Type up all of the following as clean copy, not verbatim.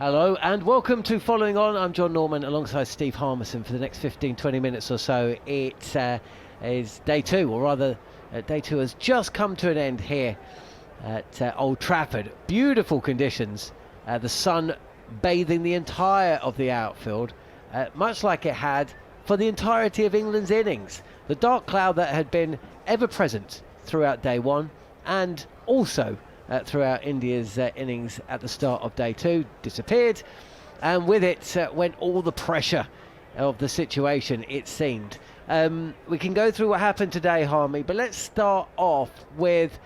Hello and welcome to Following On. I'm Jon Norman alongside Steve Harmison for the next 15-20 minutes or so. It is day two, or rather day two has just come to an end here at Old Trafford. Beautiful conditions, the sun bathing the entire of the outfield, much like it had for the entirety of England's innings. The dark cloud that had been ever present throughout day one and also throughout India's innings at the start of day two disappeared, and with it went all the pressure of the situation, it seemed. We can go through what happened today, Harmy, but let's start off with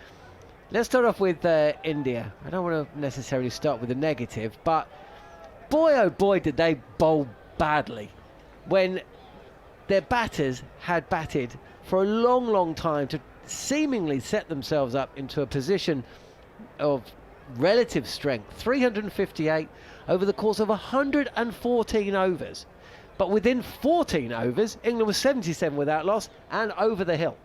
India. I don't want to necessarily start with a negative, but boy oh boy did they bowl badly when their batters had batted for a long time to seemingly set themselves up into a position of relative strength. 358 over the course of 114 overs, but within 14 overs England was 77 without loss and over the hill.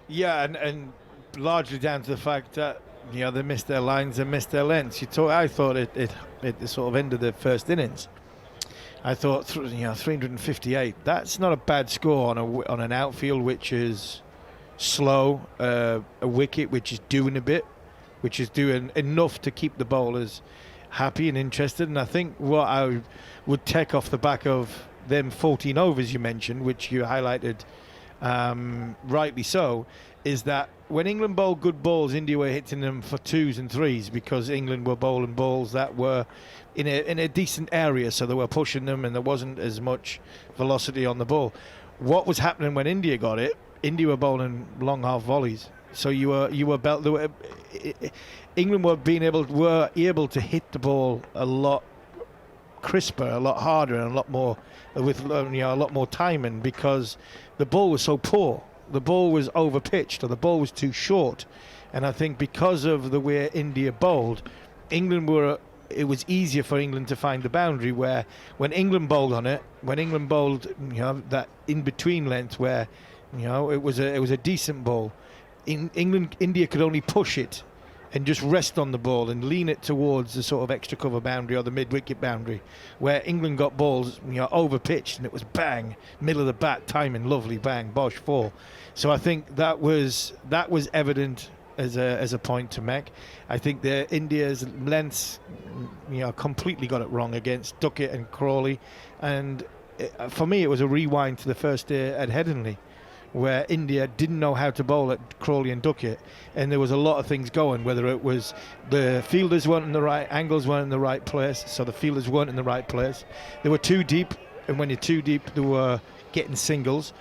Yeah, and largely down to the fact that they missed their lines and missed their lengths. I thought it sort of ended the first innings. I thought 358. That's not a bad score on an outfield which is slow, a wicket which is doing a bit, which is doing enough to keep the bowlers happy and interested. And I think what I would take off the back of them 14 overs you mentioned, which you highlighted rightly so, is that when England bowled good balls, India were hitting them for twos and threes, because England were bowling balls that were in a decent area, so they were pushing them and there wasn't as much velocity on the ball. What was happening when India got it? India were bowling long half volleys. So England were able to hit the ball a lot crisper, a lot harder, and a lot more with a lot more timing, because the ball was so poor. The ball was overpitched, or the ball was too short. And I think because of the way India bowled, it was easier for England to find the boundary, where when England bowled on it, that in between length where it was a decent ball. India could only push it and just rest on the ball and lean it towards the sort of extra cover boundary or the mid-wicket boundary, where England got balls over pitched and it was bang, middle of the bat, timing lovely, bang, bosh, 4. So I think that was evident as a point to make. I think India's lengths completely got it wrong against Duckett and Crawley, and for me it was a rewind to the first day at Headingley, where India didn't know how to bowl at Crawley and Duckett, and there was a lot of things going, whether it was the fielders weren't in the right angles, weren't in the right place, so the fielders weren't in the right place. They were too deep, and when you're too deep they were getting singles,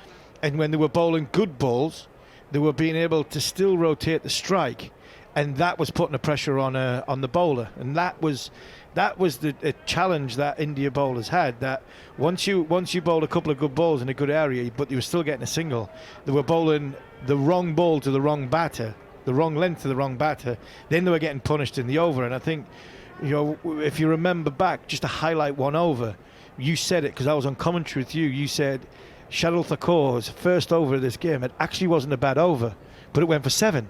and when they were bowling good balls they were being able to still rotate the strike, and that was putting the pressure on the bowler, and that was the challenge that India bowlers had, that once you bowled a couple of good balls in a good area, but you were still getting a single, they were bowling the wrong ball to the wrong batter, the wrong length to the wrong batter, then they were getting punished in the over. And I think, if you remember back, just to highlight one over, you said it because I was on commentary with you, you said Shardul Thakur's first over of this game, it actually wasn't a bad over, but it went for 7.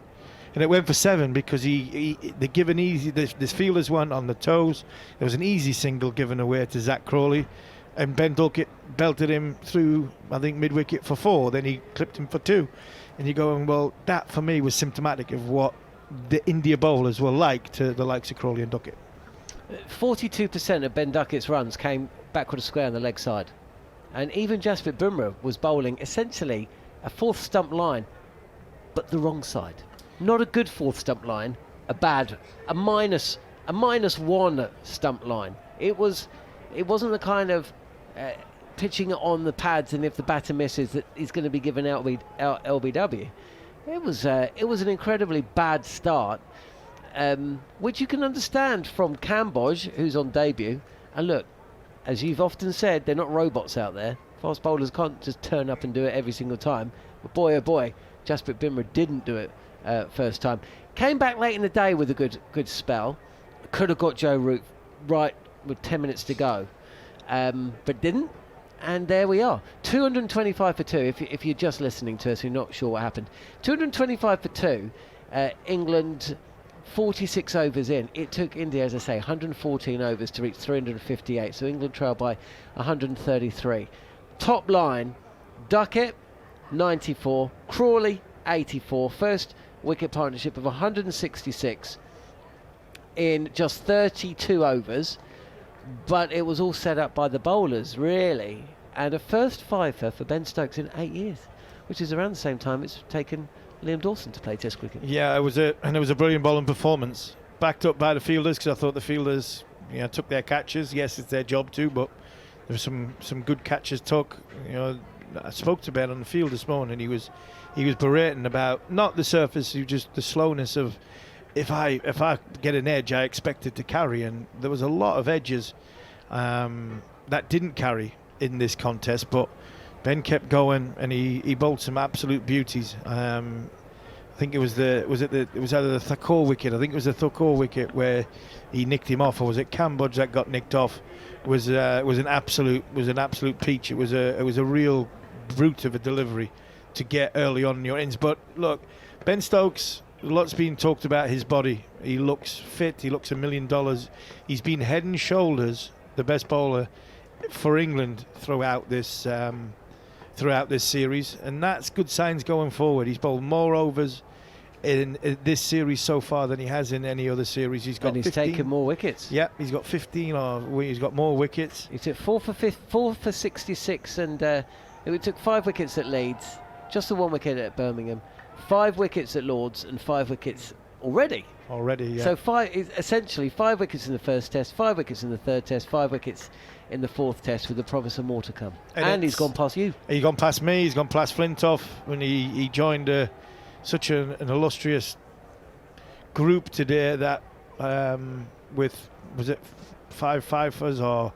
And it went for 7 because they given easy. This fielders went on the toes. There was an easy single given away to Zach Crawley, and Ben Stokes belted him through, I think, mid-wicket for 4. Then he clipped him for 2. And you're going, well, that for me was symptomatic of what the India bowlers were like to the likes of Crawley and Duckett. 42% of Ben Duckett's runs came backward of square on the leg side, and even Jasprit Bumrah was bowling essentially a fourth stump line, but the wrong side. Not a good fourth stump line, a minus 1 stump line. It wasn't the kind of pitching it on the pads, and if the batter misses, that he's going to be given LBW. It was an incredibly bad start, which you can understand from Cambodge, who's on debut. And look, as you've often said, they're not robots out there. Fast bowlers can't just turn up and do it every single time. But boy, oh boy, Jasprit Bumrah didn't do it first time. Came back late in the day with a good spell. Could have got Joe Root right with 10 minutes to go, but didn't. And there we are, 225 for 2. If you're just listening to us, you're not sure what happened. 225 for 2. England 46 overs in. It took India, as I say, 114 overs to reach 358. So England trailed by 133. Top line, Duckett, 94. Crawley, 84. First wicket partnership of 166 in just 32 overs. But it was all set up by the bowlers, really. And a first fifer for Ben Stokes in 8 years, which is around the same time it's taken Liam Dawson to play Test cricket. Yeah, it was a brilliant bowling performance, backed up by the fielders, because I thought the fielders, took their catches. Yes, it's their job too, but there were some good catches took. I spoke to Ben on the field this morning. He was berating about not the surface, just the slowness of if I get an edge, I expect it to carry, and there was a lot of edges that didn't carry in this contest, but Ben kept going and he bowled some absolute beauties. I think it was either the Thakur wicket. I think it was the Thakur wicket where he nicked him off, or was it Cambodge that got nicked off? Was an absolute peach. It was a real brute of a delivery to get early on in your innings. But look, Ben Stokes, a lot's been talked about his body. He looks fit. He looks $1 million. He's been head and shoulders the best bowler for England throughout this series, and that's good signs going forward. He's bowled more overs in this series so far than he has in any other series. He's taken more wickets. Yeah, he's got 15, or he's got more wickets. He took 4 for 66, and it took 5 wickets at Leeds, just the 1 wicket at Birmingham, 5 wickets at Lords, and 5 wickets already. Yeah. So essentially 5 wickets in the first test, 5 wickets in the third test, 5 wickets in the fourth test, with the promise of more to come. And he's gone past you. He's gone past me. He's gone past Flintoff when he joined such an illustrious group today that with, was it 5 fifers or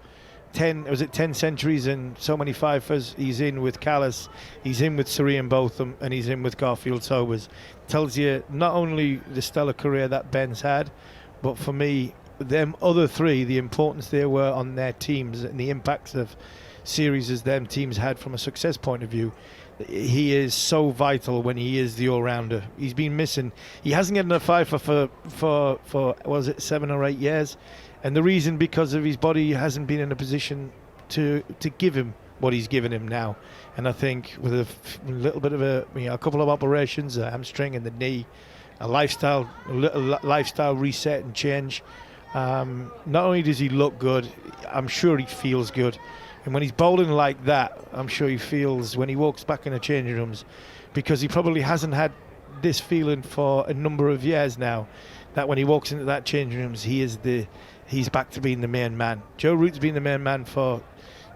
10? Was it 10 centuries and so many fifers? He's in with Callis, he's in with Surrey and Botham, and he's in with Garfield Sobers. Tells you not only the stellar career that Ben's had, but for me, them other 3, the importance they were on their teams and the impacts of series as them teams had from a success point of view. He is so vital when he is the all-rounder. He's been missing. He hasn't gotten a fifer for was it 7 or 8 years, and the reason because of his body hasn't been in a position to give him what he's given him now. And I think with a little bit of a couple of operations, a hamstring and the knee, a little lifestyle reset and change. Not only does he look good, I'm sure he feels good. And when he's bowling like that, I'm sure he feels when he walks back in the changing rooms, because he probably hasn't had this feeling for a number of years now, that when he walks into that changing rooms, he's back to being the main man. Joe Root's been the main man for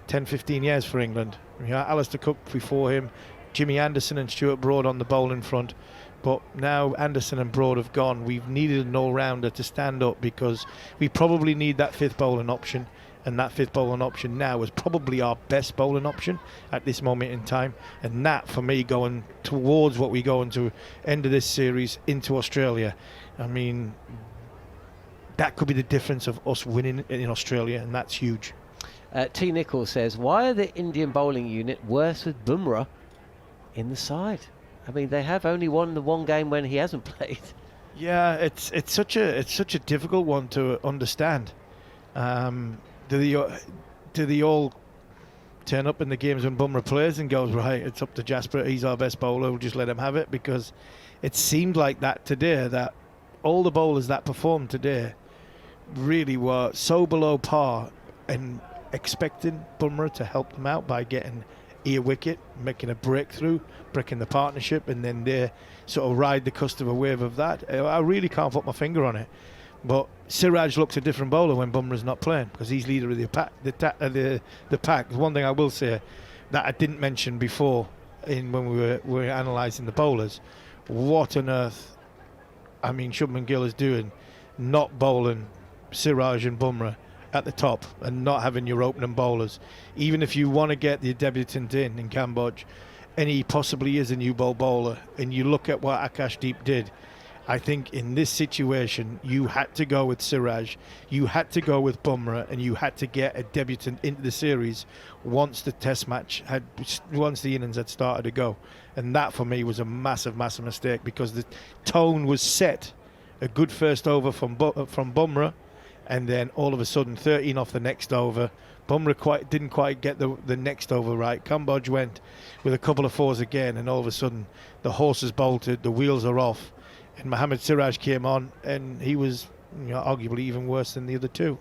10, 15 years for England. Alistair Cook before him, Jimmy Anderson and Stuart Broad on the bowling front. But now Anderson and Broad have gone. We've needed an all-rounder to stand up, because we probably need that 5th bowling option. And that 5th bowling option now is probably our best bowling option at this moment in time. And that, for me, going towards what we go into end of this series into Australia, I mean, that could be the difference of us winning in Australia, and that's huge. T. Nichols says, why are the Indian bowling unit worse with Bumrah in the side? I mean, they have only won the 1 game when he hasn't played. Yeah, it's such a difficult one to understand. Do they all turn up in the games when Bumrah plays and goes, right, it's up to Jasper, he's our best bowler, we'll just let him have it? Because it seemed like that today, that all the bowlers that performed today really were so below par, and expecting Bumrah to help them out by getting a wicket, making a breakthrough, breaking the partnership, and then they sort of ride the crest of a wave of that. I really can't put my finger on it. But Siraj looks a different bowler when Bumrah's not playing, because he's leader of the pack. One thing I will say that I didn't mention before when we were analysing the bowlers, what on earth, I mean, Shubman Gill is doing, not bowling Siraj and Bumrah at the top and not having your opening bowlers. Even if you want to get the debutant in Cambodge, and he possibly is a new bowler, and you look at what Akashdeep did, I think in this situation you had to go with Siraj, you had to go with Bumrah, and you had to get a debutant into the series once the innings had started to go. And that for me was a massive mistake, because the tone was set a good first over from Bumrah, and then all of a sudden 13 off the next over. Bumrah didn't quite get the next over right. Kambodge went with a couple of fours again, and all of a sudden the horses bolted, the wheels are off, and Mohamed Siraj came on, and he was arguably even worse than the other two.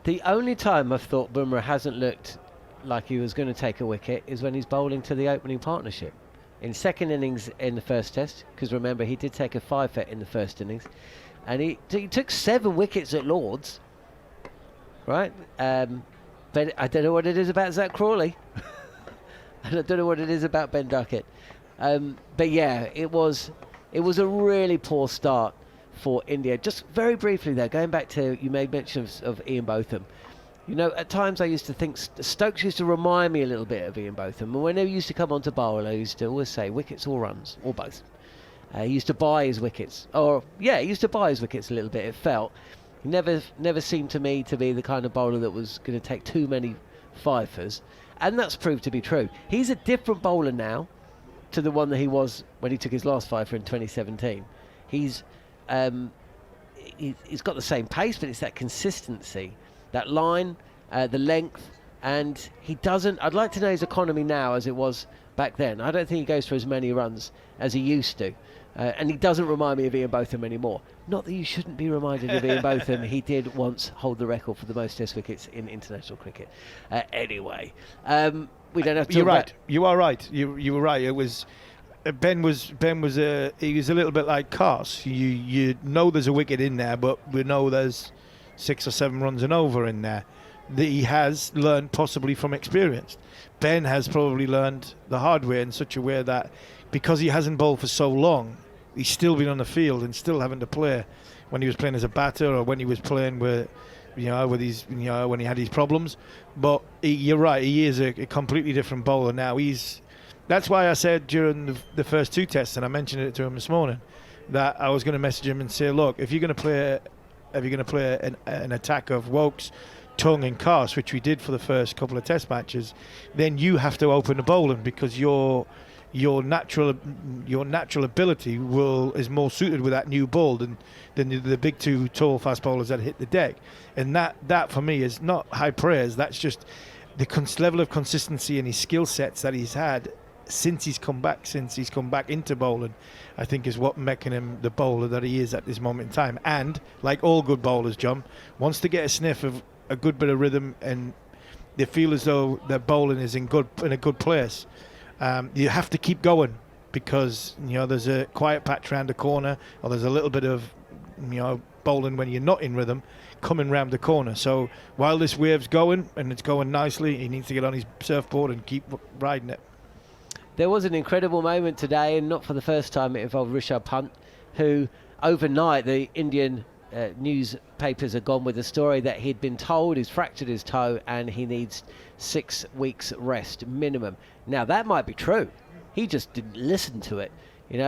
The only time I've thought Bumrah hasn't looked like he was going to take a wicket is when he's bowling to the opening partnership. In second innings in the first test, because remember he did take a 5-bet in the first innings, and he took 7 wickets at Lords, right? But I don't know what it is about Zach Crawley. And I don't know what it is about Ben Duckett. But yeah, it was a really poor start for India. Just very briefly though, going back to, you made mention of Ian Botham. At times I used to think Stokes used to remind me a little bit of Ian Botham. And when he used to come onto bowl, I used to always say wickets or runs, or both. He used to buy his wickets. He used to buy his wickets a little bit, it felt. He never seemed to me to be the kind of bowler that was going to take too many fifers. And that's proved to be true. He's a different bowler now to the one that he was when he took his last fifer in 2017. He's got the same pace, but it's that consistency, that line, the length, and he doesn't. I'd like to know his economy now as it was back then. I don't think he goes for as many runs as he used to, and he doesn't remind me of Ian Botham anymore. Not that you shouldn't be reminded of Ian Botham. He did once hold the record for the most Test wickets in international cricket. Anyway, we don't have to. You're right. You are right. You were right. It was. Ben was he was a little bit like Cars. You know there's a wicket in there, but we know there's 6 or 7 runs and over in there. That he has learned possibly from experience. Ben has probably learned the hard way in such a way that because he hasn't bowled for so long, he's still been on the field and still having to play when he was playing as a batter or when he was playing with when he had his problems. But you're right, he is a completely different bowler now. That's why I said during the first 2 tests, and I mentioned it to him this morning, that I was going to message him and say, look, if you're going to play an attack of Wokes, Tongue and Cast, which we did for the first couple of test matches, then you have to open the bowling because your natural ability is more suited with that new ball than the big 2 tall fast bowlers that hit the deck. And that for me is not high praise. That's just the level of consistency in his skill sets that he's had since he's come back into bowling, I think is what making him the bowler that he is at this moment in time. And like all good bowlers, John, wants to get a sniff of a good bit of rhythm and they feel as though their bowling is in a good place. You have to keep going because there's a quiet patch around the corner, or there's a little bit of bowling when you're not in rhythm coming round the corner. So while this wave's going and it's going nicely, he needs to get on his surfboard and keep riding it. There was an incredible moment today, and not for the first time. It involved Rishabh Pant, who overnight the Indian newspapers had gone with the story that he'd been told he's fractured his toe and he needs 6 weeks rest minimum. Now that might be true. He just didn't listen to it. We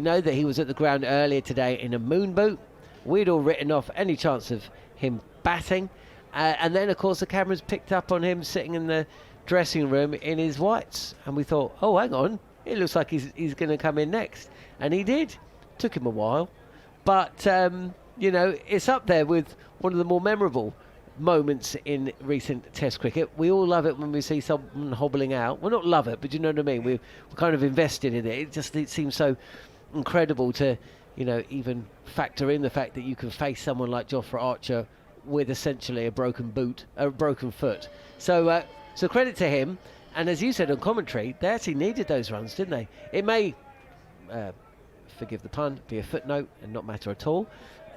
know that he was at the ground earlier today in a moon boot. We'd all written off any chance of him batting, and then of course the cameras picked up on him sitting in the dressing room in his whites, and we thought, oh, hang on, it looks like he's going to come in next, and he did. Took him a while, but it's up there with one of the more memorable moments in recent Test cricket. We all love it when we see someone hobbling out. Well, not love it, but you know what I mean. We're kind of invested in it. It seems so incredible to even factor in the fact that you can face someone like Jofra Archer with essentially a broken foot. So credit to him. And as you said on commentary, they actually needed those runs, didn't they? It may, forgive the pun, be a footnote and not matter at all.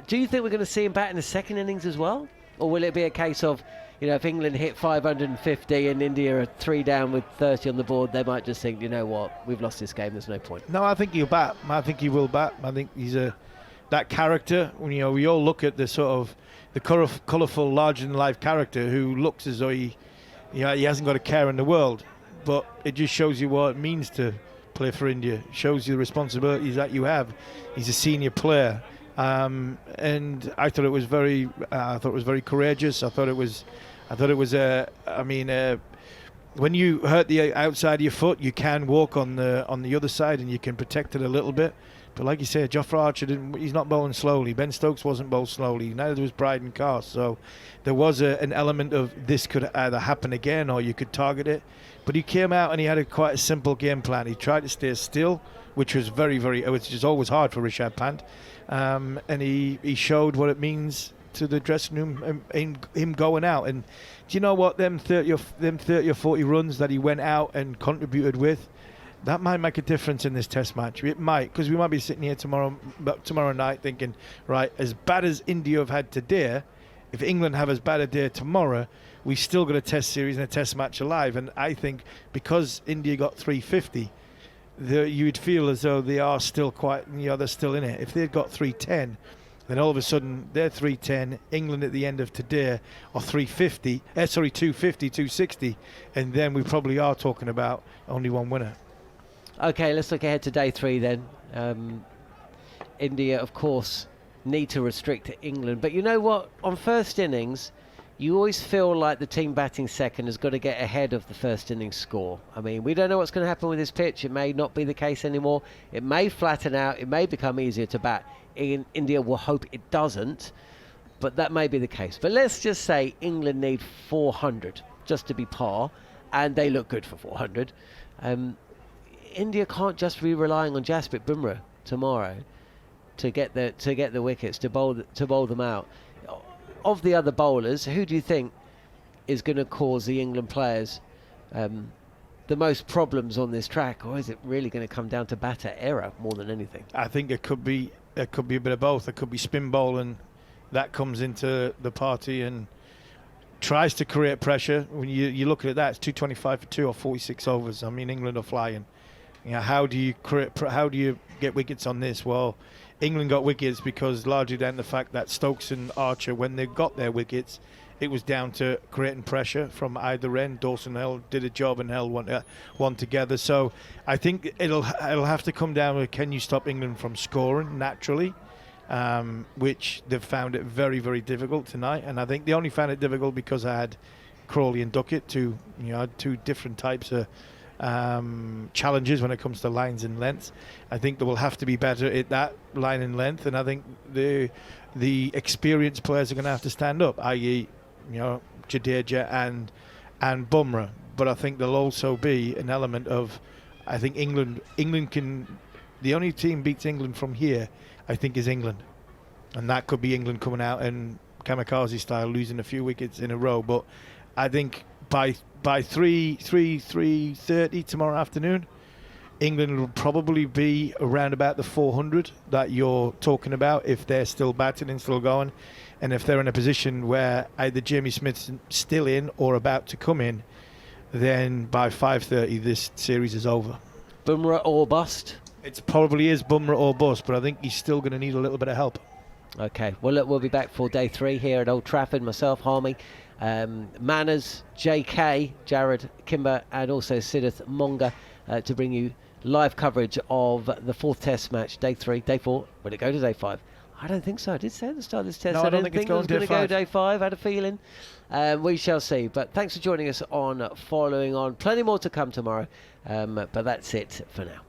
Do you think we're going to see him bat in the second innings as well? Or will it be a case of, if England hit 550 and India are 3 down with 30 on the board, they might just think, you know what, we've lost this game, there's no point. No, I think he'll bat. I think he will bat. I think he's that character. We all look at the sort of the colourful, larger-than-life character who looks as though he hasn't got a care in the world. But it just shows you what it means to play for India. It shows you the responsibilities that you have. He's a senior player. And I thought it was very courageous. I thought it was when you hurt the outside of your foot, you can walk on the other side and you can protect it a little bit. But like you said, Jofra Archer he's not bowling slowly. Ben Stokes wasn't bowled slowly. Neither was Bryden Carr. So there was an element of this could either happen again or you could target it. But he came out and he had quite a simple game plan. He tried to stay still, which was which is always hard for Rishabh Pant. And he showed what it means to the dressing room in him going out. And do you know what? Them 30 or 40 runs that he went out and contributed with, that might make a difference in this test match. It might, because we might be sitting here tomorrow night thinking, right, as bad as India have had today, if England have as bad a day tomorrow, we still got a test series and a test match alive. And I think because India got 350, you'd feel as though they are still they're still in it. If they'd got 310, then all of a sudden they're 310, England at the end of today are 250, 260, and then we probably are talking about only one winner. Okay, let's look ahead to day 3 then. India, of course, need to restrict England. But you know what? On first innings, you always feel like the team batting second has got to get ahead of the first innings score. I mean, we don't know what's going to happen with this pitch. It may not be the case anymore. It may flatten out. It may become easier to bat. India will hope it doesn't, but that may be the case. But let's just say England need 400 just to be par, and they look good for 400. India can't just be relying on Jasprit Bumrah tomorrow to get the wickets, to bowl them out. Of the other bowlers, who do you think is going to cause the England players the most problems on this track, or is it really going to come down to batter error more than anything? I think it could be a bit of both. It could be spin bowling that comes into the party and tries to create pressure. When you look at that, it's 225 for 2 or 46 overs. I mean, England are flying. You know, how do you get wickets on this? Well, England got wickets because largely down to the fact that Stokes and Archer, when they got their wickets, it was down to creating pressure from either end. Dawson did a job and held one together. So I think it'll have to come down to, can you stop England from scoring naturally, which they've found it very, very difficult tonight. And I think they only found it difficult because I had Crawley and Duckett, two different types of challenges when it comes to lines and lengths. I think they will have to be better at that line and length, and I think the experienced players are going to have to stand up, i.e., Jadeja and Bumrah. But I think there'll also be an element of, I think England can. The only team beats England from here, I think, is England, and that could be England coming out and kamikaze style losing a few wickets in a row. But I think by 3:30 tomorrow afternoon, England will probably be around about the 400 that you're talking about if they're still batting and still going. And if they're in a position where either Jamie Smith's still in or about to come in, then by 5:30 this series is over. Bumrah or bust? It probably is Bumrah or bust, but I think he's still going to need a little bit of help. Okay, well, look, we'll be back for day 3 here at Old Trafford. Myself, Harmy, Manners, JK, Jared Kimber, and also Siddharth Monga to bring you live coverage of the 4th test match, day 3, day 4. Will it go to day 5? I don't think so. I did say at the start of this test no, I don't think it was going to go day 5. I had a feeling. We shall see. But thanks for joining us on Following On. Plenty more to come tomorrow. But that's it for now.